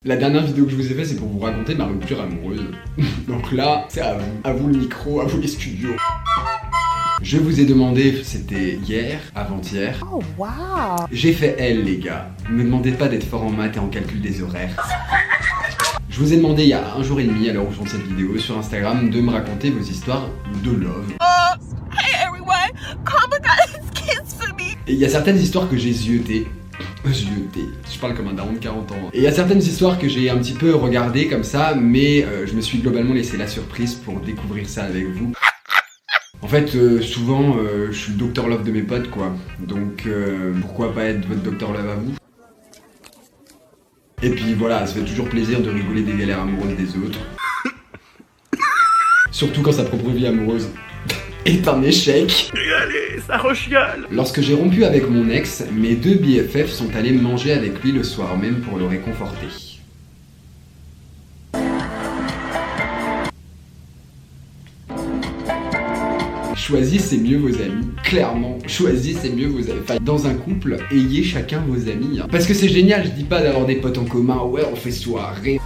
La dernière vidéo que je vous ai fait, c'est pour vous raconter ma rupture amoureuse. Donc là, c'est à vous le micro, à vous les studios. Je vous ai demandé, c'était hier, avant-hier. Oh wow. J'ai fait L, les gars. Ne me demandez pas d'être fort en maths et en calcul des horaires. Je vous ai demandé il y a un jour et demi, à l'heure où je tourne cette vidéo, sur Instagram, de me raconter vos histoires de love. Hey everyone, Karma got his kiss for me. Et il y a certaines histoires que j'ai zioutées. Je parle comme un daron de 40 ans. Et il y a certaines histoires que j'ai un petit peu regardées comme ça, mais je me suis globalement laissé la surprise pour découvrir ça avec vous. En fait, souvent, je suis le Dr Love de mes potes, quoi. Donc, pourquoi pas être votre Dr Love à vous? Et puis voilà, ça fait toujours plaisir de rigoler des galères amoureuses des autres. Surtout quand sa propre vie amoureuse est un échec. Allez, ça rechiale. Lorsque j'ai rompu avec mon ex, mes deux BFF sont allés manger avec lui le soir même pour le réconforter. Choisissez mieux vos amis, clairement, choisissez mieux vos amis. Enfin, dans un couple, ayez chacun vos amis. Hein. Parce que c'est génial, je dis pas d'avoir des potes en commun, ouais on fait soirée.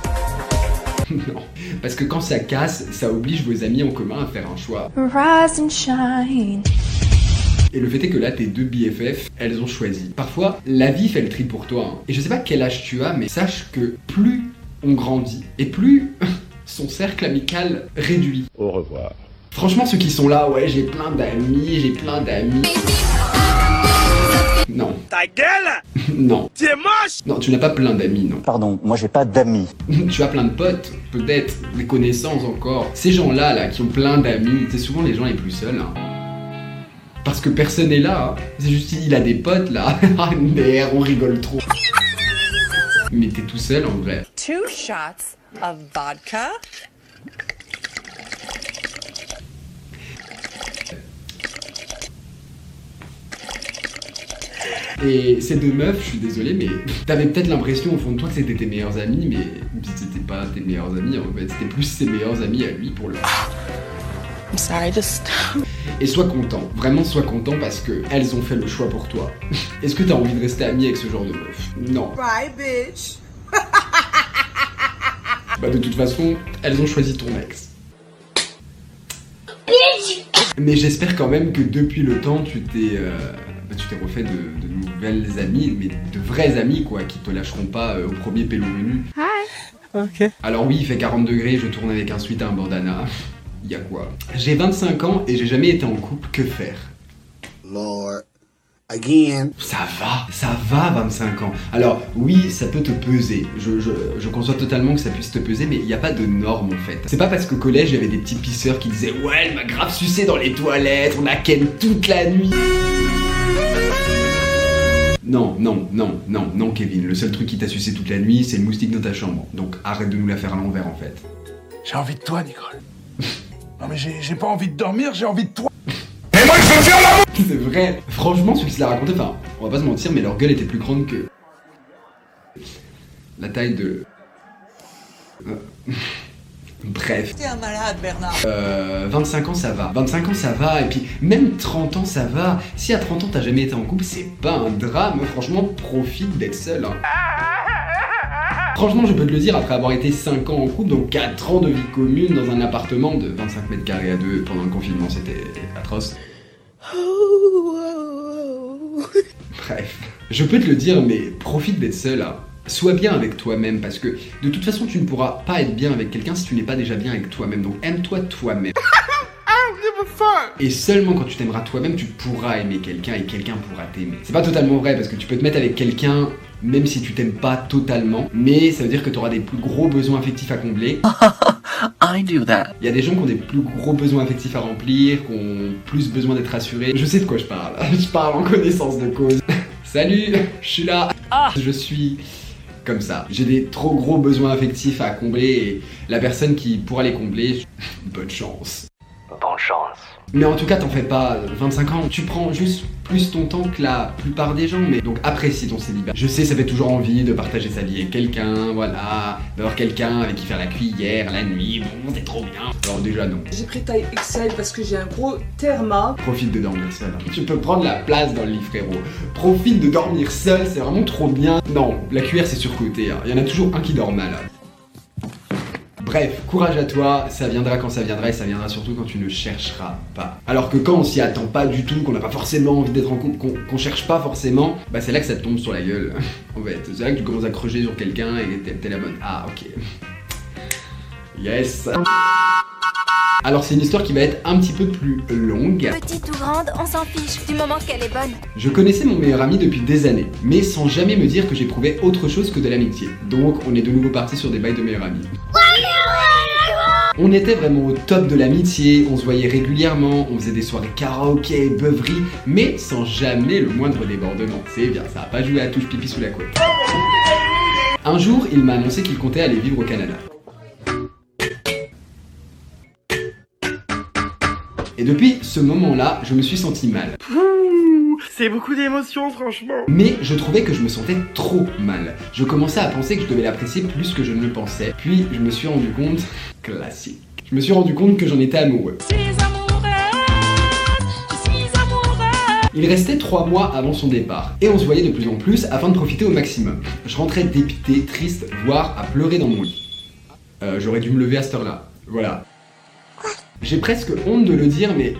Non, parce que quand ça casse, ça oblige vos amis en commun à faire un choix. Rise and shine. Et le fait est que là, tes deux BFF, elles ont choisi. Parfois, la vie fait le tri pour toi. Hein. Et je sais pas quel âge tu as, mais sache que plus on grandit, et plus son cercle amical réduit. Au revoir. Franchement, ceux qui sont là, ouais, j'ai plein d'amis. Non. Ta gueule. Non. Tu es moche. Non, tu n'as pas plein d'amis, non. Pardon, moi j'ai pas d'amis. Tu as plein de potes, peut-être, des connaissances encore. Ces gens-là, là, qui ont plein d'amis, c'est souvent les gens les plus seuls. Hein. Parce que personne n'est là. Hein. C'est juste il a des potes, là. Merde, on rigole trop. Mais t'es tout seul, en vrai. 2 shots of vodka. Et ces deux meufs, je suis désolé, mais t'avais peut-être l'impression au fond de toi que c'était tes meilleurs amis, mais c'était pas tes meilleurs amis en fait, c'était plus ses meilleurs amis à lui pour le coup. I'm sorry, just... Et sois content, vraiment sois content parce que elles ont fait le choix pour toi. Est-ce que t'as envie de rester ami avec ce genre de meuf? Non. Bye bitch. Bah de toute façon, elles ont choisi ton ex. Mais j'espère quand même que depuis le temps, tu t'es refait de nouvelles amies, mais de vrais amis quoi, qui te lâcheront pas au premier pélo venu. Hi. Ok. Alors oui, il fait 40 degrés, je tourne avec un sweat à un bandana. Y'a quoi? J'ai 25 ans et j'ai jamais été en couple, que faire? Lord, again. Ça va 25 ans. Alors oui, ça peut te peser, je conçois totalement que ça puisse te peser, mais il n'y a pas de norme en fait. C'est pas parce qu'au collège il y avait des petits pisseurs qui disaient « Ouais, elle m'a grave sucé dans les toilettes, on a ken toute la nuit !» Non, Kevin, le seul truc qui t'a sucé toute la nuit, c'est le moustique dans ta chambre. Donc arrête de nous la faire à l'envers en fait. J'ai envie de toi, Nicole. Non mais j'ai pas envie de dormir, j'ai envie de toi. C'est vrai. Franchement, ceux qui se la racontaient, enfin, on va pas se mentir, mais leur gueule était plus grande que la taille de... Bref. T'es un malade, Bernard. 25 ans ça va. 25 ans ça va, et puis même 30 ans ça va. Si à 30 ans t'as jamais été en couple, c'est pas un drame. Franchement, profite d'être seul. Hein. Franchement, je peux te le dire, après avoir été 5 ans en couple, donc 4 ans de vie commune dans un appartement de 25 mètres carrés à deux pendant le confinement, c'était atroce. Bref, je peux te le dire, mais profite d'être seul. Hein. Sois bien avec toi-même, parce que de toute façon, tu ne pourras pas être bien avec quelqu'un si tu n'es pas déjà bien avec toi-même. Donc aime-toi toi-même. Et seulement quand tu t'aimeras toi-même, tu pourras aimer quelqu'un et quelqu'un pourra t'aimer. C'est pas totalement vrai, parce que tu peux te mettre avec quelqu'un même si tu t'aimes pas totalement, mais ça veut dire que tu auras des plus gros besoins affectifs à combler. I do that. Il y a des gens qui ont des plus gros besoins affectifs à remplir, qui ont plus besoin d'être rassurés. Je sais de quoi je parle. Je parle en connaissance de cause. Salut, je suis là. Je suis comme ça. J'ai des trop gros besoins affectifs à combler et la personne qui pourra les combler, bonne chance. Bonne chance. Mais en tout cas, t'en fais pas 25 ans, tu prends juste plus ton temps que la plupart des gens, mais donc apprécie ton célibat. Je sais, ça fait toujours envie de partager sa vie avec quelqu'un, voilà, d'avoir quelqu'un avec qui faire la cuillère la nuit, bon, c'est trop bien. Alors déjà non. J'ai pris taille XL parce que j'ai un gros therma. Profite de dormir seul. Tu peux prendre la place dans le lit, frérot. Profite de dormir seul, c'est vraiment trop bien. Non, la cuillère c'est surcoté, hein. Il y en a toujours un qui dort mal. Bref, courage à toi, ça viendra quand ça viendra et ça viendra surtout quand tu ne chercheras pas. Alors que quand on s'y attend pas du tout, qu'on n'a pas forcément envie d'être en couple, qu'on cherche pas forcément, bah c'est là que ça te tombe sur la gueule. En fait, c'est là que tu commences à crocher sur quelqu'un et que t'es la bonne. Ah ok. Yes. Alors c'est une histoire qui va être un petit peu plus longue. Petite ou grande, on s'en fiche, du moment qu'elle est bonne. Je connaissais mon meilleur ami depuis des années, mais sans jamais me dire que j'éprouvais autre chose que de l'amitié. Donc on est de nouveau parti sur des bails de meilleurs amis. On était vraiment au top de l'amitié, on se voyait régulièrement, on faisait des soirées karaoké, beuverie, mais sans jamais le moindre débordement. C'est bien, ça a pas joué à touche pipi sous la couette. Un jour, il m'a annoncé qu'il comptait aller vivre au Canada. Et depuis ce moment-là, je me suis senti mal. C'est beaucoup d'émotions, franchement. Mais je trouvais que je me sentais trop mal. Je commençais à penser que je devais l'apprécier plus que je ne le pensais. Puis je me suis rendu compte... Classique. Je me suis rendu compte que j'en étais amoureux. Il restait 3 mois avant son départ. Et on se voyait de plus en plus afin de profiter au maximum. Je rentrais dépité, triste, voire à pleurer dans mon lit. J'aurais dû me lever à cette heure-là. Voilà. J'ai presque honte de le dire, mais...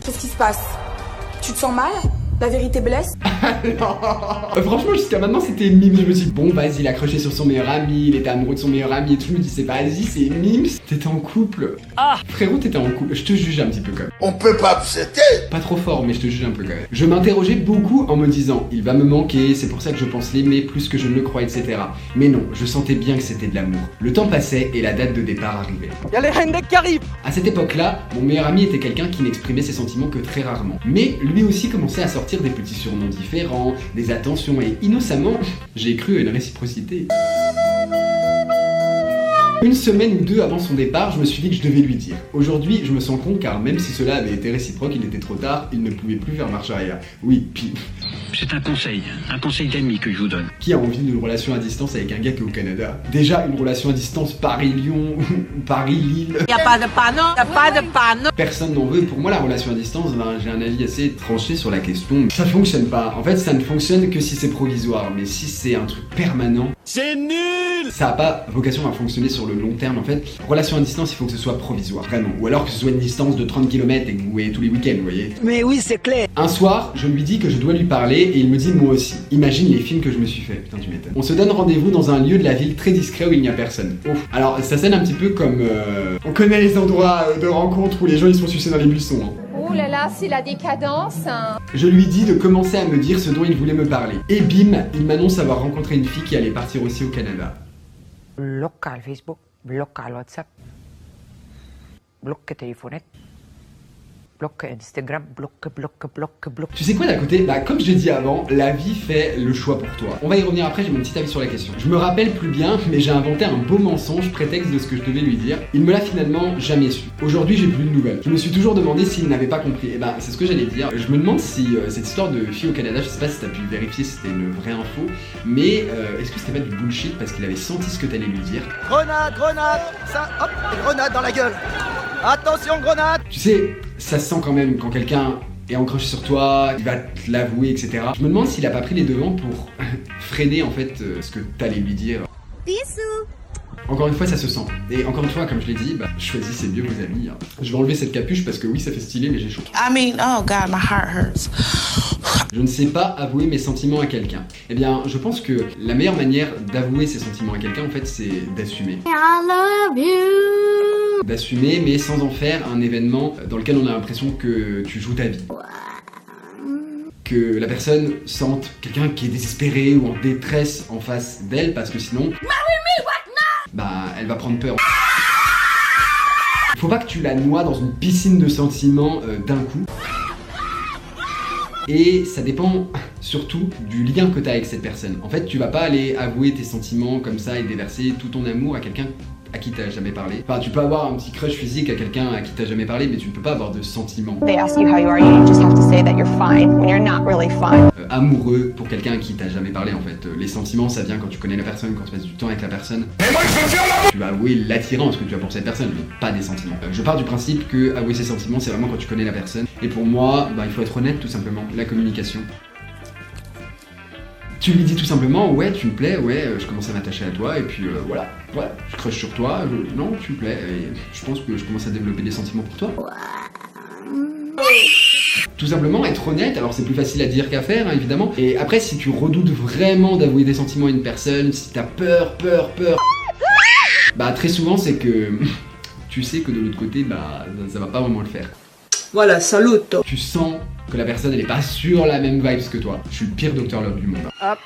Qu'est-ce qui se passe? Tu te sens mal? La vérité blesse? Non. Franchement, jusqu'à maintenant, c'était mime. Je me suis dit, bon, vas-y, il a crushé sur son meilleur ami, il était amoureux de son meilleur ami et tout. Je me dis, c'est vas-y, c'est mime. T'étais en couple. Ah! Frérot, t'étais en couple. Je te juge un petit peu quand même. On peut pas accepter. Pas trop fort, mais je te juge un peu quand même. Je m'interrogeais beaucoup en me disant, il va me manquer, c'est pour ça que je pense l'aimer plus que je ne le crois, etc. Mais non, je sentais bien que c'était de l'amour. Le temps passait et la date de départ arrivait. Y'a les Hendek qui arrivent. À cette époque-là, mon meilleur ami était quelqu'un qui n'exprimait ses sentiments que très rarement. Mais lui aussi commençait à sortir des petits surnoms différents, des attentions et innocemment, j'ai cru à une réciprocité. Une semaine ou deux avant son départ, je me suis dit que je devais lui dire. Aujourd'hui, je me sens con car même si cela avait été réciproque, il était trop tard, il ne pouvait plus faire marche arrière. Oui, puis... C'est un conseil d'ami que je vous donne. Qui a envie d'une relation à distance avec un gars qui est au Canada? Déjà, une relation à distance Paris-Lyon ou Paris-Lille. Y'a pas de panneau, Personne n'en veut. Pour moi, la relation à distance, ben, j'ai un avis assez tranché sur la question. Ça fonctionne pas. En fait, ça ne fonctionne que si c'est provisoire. Mais si c'est un truc permanent... C'est nul! Ça a pas vocation à fonctionner sur le long terme. En fait, relation à distance, il faut que ce soit provisoire. Vraiment. Ou alors que ce soit une distance de 30 km et que vous voyez tous les week-ends, vous voyez. Mais oui, c'est clair. Un soir, je lui dis que je dois lui parler et il me dit moi aussi. Imagine les films que je me suis fait. Putain, tu m'étonnes. On se donne rendez-vous dans un lieu de la ville très discret où il n'y a personne. Ouf. Alors, ça sonne un petit peu comme... On connaît les endroits de rencontre où les gens ils sont sucés dans les buissons. Hein. Oh là là, c'est la décadence. Hein. Je lui dis de commencer à me dire ce dont il voulait me parler. Et bim, il m'annonce avoir rencontré une fille qui allait partir aussi au Canada. Local Facebook, local WhatsApp, bloqué téléphone, bloqué Instagram, bloqué. Tu sais quoi d'un côté? Bah comme je l'ai dit avant, la vie fait le choix pour toi. On va y revenir après, j'ai mon petit avis sur la question. Je me rappelle plus bien, mais j'ai inventé un beau mensonge prétexte de ce que je devais lui dire. Il me l'a finalement jamais su. Aujourd'hui j'ai plus de nouvelles. Je me suis toujours demandé s'il n'avait pas compris. Et bah c'est ce que j'allais dire. Je me demande si cette histoire de fille au Canada, je sais pas si t'as pu vérifier si c'était une vraie info, mais est-ce que c'était pas du bullshit parce qu'il avait senti ce que t'allais lui dire? Grenade, ça, hop, grenade dans la gueule. Attention, grenade. Tu sais, ça se sent quand même quand quelqu'un est encroché sur toi, il va te l'avouer, etc. Je me demande s'il a pas pris les devants pour freiner en fait ce que t'allais lui dire. Bisous. Encore une fois, ça se sent. Et encore une fois, comme je l'ai dit, bah, choisissez mieux vos amis. Hein. Je vais enlever cette capuche parce que oui, ça fait stylé, mais j'ai chaud. I mean, oh God, my heart hurts. Je ne sais pas avouer mes sentiments à quelqu'un. Eh bien, je pense que la meilleure manière d'avouer ses sentiments à quelqu'un, en fait, c'est d'assumer. I love you. D'assumer, mais sans en faire un événement dans lequel on a l'impression que tu joues ta vie. Que la personne sente quelqu'un qui est désespéré ou en détresse en face d'elle, parce que sinon... bah, elle va prendre peur. Faut pas que tu la noies dans une piscine de sentiments d'un coup. Et ça dépend surtout du lien que tu as avec cette personne. En fait, tu vas pas aller avouer tes sentiments comme ça et déverser tout ton amour à quelqu'un à qui t'as jamais parlé. Enfin, tu peux avoir un petit crush physique à quelqu'un à qui t'as jamais parlé, mais tu ne peux pas avoir de sentiments. They ask you how you are, you just have to say that you're fine when you're not really fine. Amoureux pour quelqu'un à qui t'as jamais parlé en fait. Les sentiments, ça vient quand tu connais la personne, quand tu passes du temps avec la personne. Mais moi, je veux faire l'amour. Tu vas avouer l'attirance que tu as pour cette personne, mais pas des sentiments. Je pars du principe que avouer ses sentiments, c'est vraiment quand tu connais la personne. Et pour moi, il faut être honnête tout simplement. La communication. Tu lui dis tout simplement, ouais, tu me plais, ouais, je commence à m'attacher à toi, et puis voilà, je crush sur toi, non, tu me plais, et je pense que je commence à développer des sentiments pour toi. Tout simplement être honnête, alors c'est plus facile à dire qu'à faire, hein, évidemment. Et après, si tu redoutes vraiment d'avouer des sentiments à une personne, si t'as peur, bah très souvent c'est que tu sais que de l'autre côté, bah ça va pas vraiment le faire. Voilà, saluto. Tu sens que la personne elle est pas sur la même vibes que toi. Je suis le pire Dr Love du monde. Hop.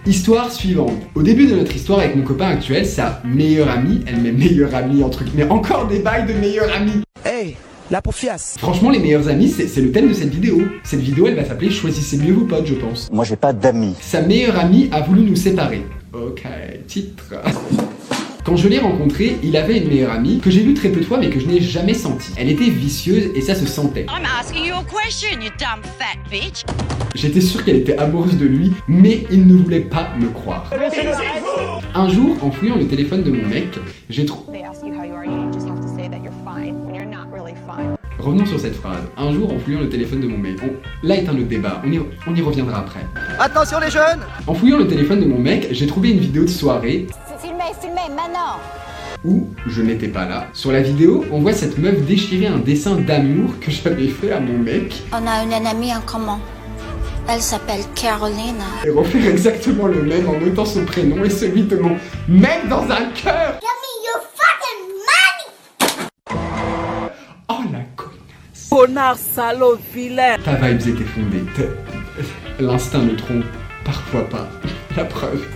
Histoire suivante. Au début de notre histoire avec mon copain actuel, sa meilleure amie, elle m'est meilleure amie entre guillemets, encore des bails de meilleure amie. Hey, la paufiasse. Franchement, les meilleurs amis, c'est le thème de cette vidéo. Cette vidéo, elle va s'appeler Choisissez mieux vos potes, je pense. Moi, j'ai pas d'amis. Sa meilleure amie a voulu nous séparer. Ok, titre. Quand je l'ai rencontré, il avait une meilleure amie que j'ai vue très peu de fois mais que je n'ai jamais sentie. Elle était vicieuse et ça se sentait. I'm asking you a question, you dumb fat bitch. J'étais sûr qu'elle était amoureuse de lui, mais il ne voulait pas me croire. Un jour, en fouillant le téléphone de mon mec, j'ai trouvé... Revenons sur cette phrase. Un jour, en fouillant le téléphone de mon mec, là est un autre débat, on y reviendra après. Attention les jeunes. En fouillant le téléphone de mon mec, j'ai trouvé une vidéo de soirée. Filmez, maintenant. Où je n'étais pas là. Sur la vidéo, on voit cette meuf déchirer un dessin d'amour que j'avais fait à mon mec. On a une amie en commun. Elle s'appelle Carolina. Et refaire exactement le même en notant son prénom et celui de mon mec dans un cœur. Camille, you fucking money. Oh la connasse. Connard, salaud, vilain. Ta vibes était fondée. L'instinct ne trompe parfois pas. La preuve.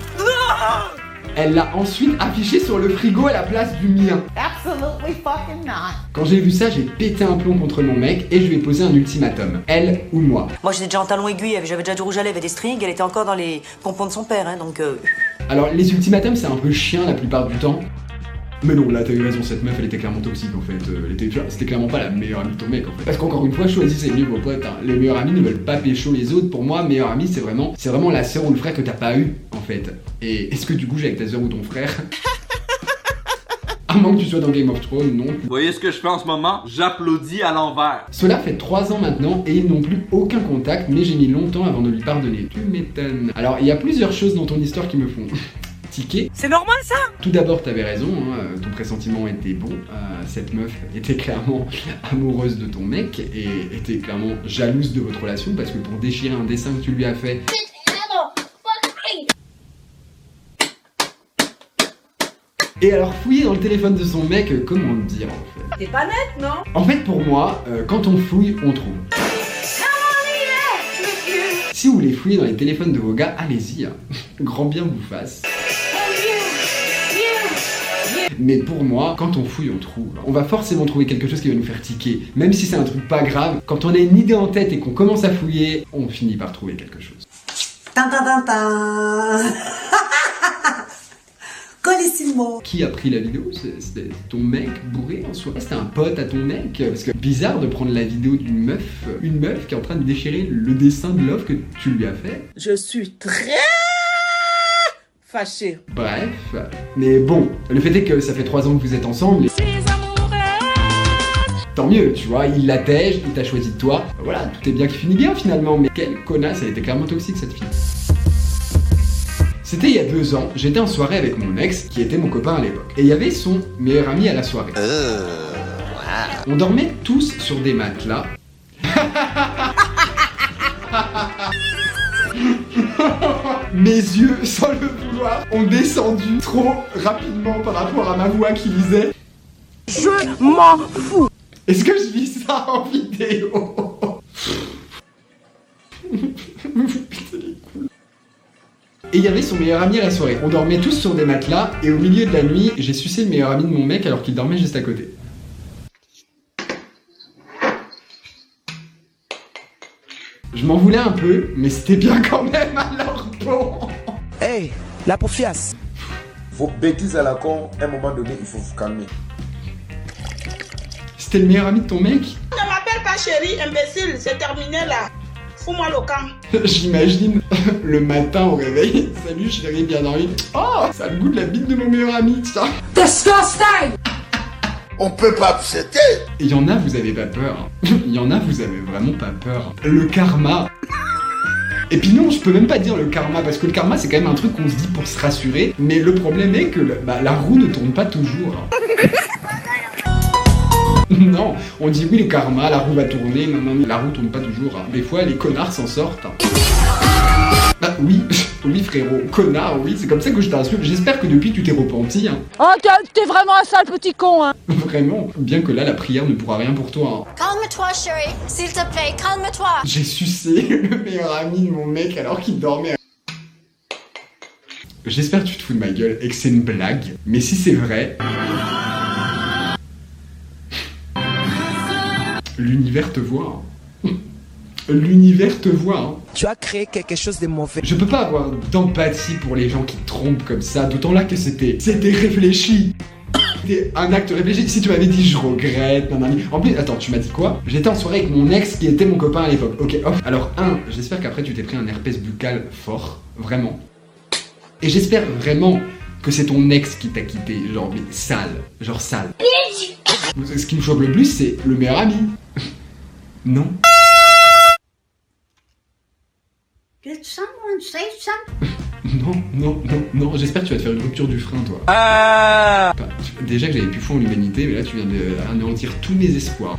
Elle l'a ensuite affiché sur le frigo à la place du mien. Absolutely fucking not. Quand j'ai vu ça, j'ai pété un plomb contre mon mec et je lui ai posé un ultimatum. Elle ou moi. Moi j'étais déjà en talon aiguille, j'avais déjà du rouge à lèvres et des strings, elle était encore dans les pompons de son père, hein, donc... Alors les ultimatums c'est un peu chiant la plupart du temps. Mais non, là t'as eu raison, cette meuf elle était clairement toxique en fait. C'était clairement pas la meilleure amie de ton mec en fait. Parce qu'encore une fois, choisissez mieux vos potes. Hein. Les meilleurs amis ne veulent pas pécho les autres. Pour moi, meilleur ami c'est vraiment la sœur ou le frère que t'as pas eu en fait. Et est-ce que tu couches avec ta sœur ou ton frère? À moins que tu sois dans Game of Thrones, non. Vous voyez ce que je fais en ce moment? J'applaudis à l'envers. Cela fait 3 ans maintenant et ils n'ont plus aucun contact, mais j'ai mis longtemps avant de lui pardonner. Tu m'étonnes. Alors il y a plusieurs choses dans ton histoire qui me font tiquer. C'est normal ça? Tout d'abord t'avais raison, hein, ton pressentiment était bon. Cette meuf était clairement amoureuse de ton mec et était clairement jalouse de votre relation parce que pour déchirer un dessin que tu lui as fait... Et alors fouiller dans le téléphone de son mec, comment dire en fait? T'es pas net, non? En fait pour moi, quand on fouille, on trouve. Si vous voulez fouiller dans les téléphones de vos gars, allez-y, hein. Grand bien vous fasse. Mais pour moi, quand on fouille, on trouve. On va forcément trouver quelque chose qui va nous faire tiquer. Même si c'est un truc pas grave, quand on a une idée en tête et qu'on commence à fouiller, on finit par trouver quelque chose. Qui a pris la vidéo? C'était ton mec bourré en soirée? C'était un pote à ton mec? Parce que bizarre de prendre la vidéo d'une meuf, une meuf qui est en train de déchirer le dessin de love que tu lui as fait. Je suis très fâché. Bref, mais bon, le fait est que ça fait 3 ans que vous êtes ensemble. Tant mieux, tu vois, il l'attège, il t'a choisi de toi. Voilà, tout est bien qui finit bien finalement, mais quelle connasse, elle était clairement toxique cette fille. C'était il y a 2 ans, j'étais en soirée avec mon ex, qui était mon copain à l'époque. Et il y avait son meilleur ami à la soirée. On dormait tous sur des matelas. Mes yeux, sans le vouloir, ont descendu trop rapidement par rapport à ma voix qui disait « Je m'en fous ». Est-ce que je vis ça en vidéo? Et il y avait son meilleur ami à la soirée. On dormait tous sur des matelas et au milieu de la nuit, j'ai sucé le meilleur ami de mon mec alors qu'il dormait juste à côté. Je m'en voulais un peu, mais c'était bien quand même, alors bon. Hey, la paufiasse. Vos bêtises à la con, à un moment donné, il faut vous calmer. C'était le meilleur ami de ton mec? Ne m'appelle pas chérie, imbécile, c'est terminé là. Fous-moi le camp. J'imagine le matin au réveil. Salut chérie, bien dormi. Oh, ça a le goût de la bite de mon meilleur ami, ça. Disgusting! On peut pas accepter. Il y en a, vous avez pas peur. Il y en a, vous avez vraiment pas peur. Le karma. Et puis non, je peux même pas dire le karma, parce que le karma c'est quand même un truc qu'on se dit pour se rassurer, mais le problème est que la roue ne tourne pas toujours. Non, on dit oui le karma, la roue va tourner, non, la roue tourne pas toujours. Des fois les connards s'en sortent. Ah oui, oui frérot, connard, oui, c'est comme ça que je t'insulte. J'espère que depuis tu t'es repenti. Oh, t'es vraiment un sale petit con, hein. Vraiment, bien que là la prière ne pourra rien pour toi. Calme-toi, chérie. S'il te plaît, calme-toi. J'ai sucé le meilleur ami de mon mec alors qu'il dormait. J'espère que tu te fous de ma gueule et que c'est une blague, mais si c'est vrai... L'univers te voit. L'univers te voit. Tu as créé quelque chose de mauvais. Je peux pas avoir d'empathie pour les gens qui trompent comme ça, d'autant là que c'était réfléchi. C'était un acte réfléchi. Si tu m'avais dit je regrette, nanani. En plus, attends, tu m'as dit quoi? J'étais en soirée avec mon ex qui était mon copain à l'époque. Ok, off. Alors, j'espère qu'après tu t'es pris un herpès buccal fort, vraiment. Et j'espère vraiment que c'est ton ex qui t'a quitté, genre mais sale, genre sale. Ce qui me choque le plus, c'est le meilleur ami. Non. Did someone say something? Non, j'espère que tu vas te faire une rupture du frein, toi. Déjà que j'avais plus foi en l'humanité, mais là tu viens d'anéantir tous mes espoirs.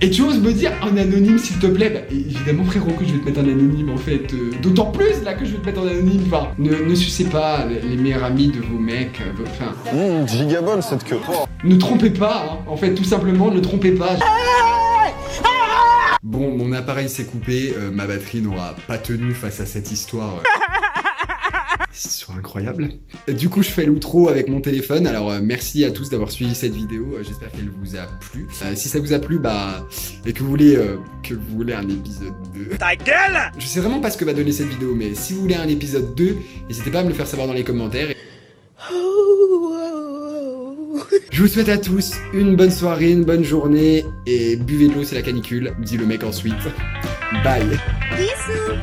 Et tu oses me dire un anonyme s'il te plaît? Bah évidemment frérot que je vais te mettre un anonyme en fait. D'autant plus là que je vais te mettre un anonyme. Enfin, ne sucez pas les meilleurs amis de vos mecs. Enfin. Gigabonne cette queue. Ne trompez pas, hein. En fait tout simplement ne trompez pas. Bon, mon appareil s'est coupé, ma batterie n'aura pas tenu face à cette histoire. C'est incroyable. Du coup, je fais l'outro avec mon téléphone. Alors, merci à tous d'avoir suivi cette vidéo. J'espère qu'elle vous a plu. Si ça vous a plu, et que vous voulez un épisode 2. Ta gueule! Je sais vraiment pas ce que va donner cette vidéo, mais si vous voulez un épisode 2, n'hésitez pas à me le faire savoir dans les commentaires. Je vous souhaite à tous une bonne soirée, une bonne journée, et buvez de l'eau, c'est la canicule, dit le mec ensuite. Bye. Bisous.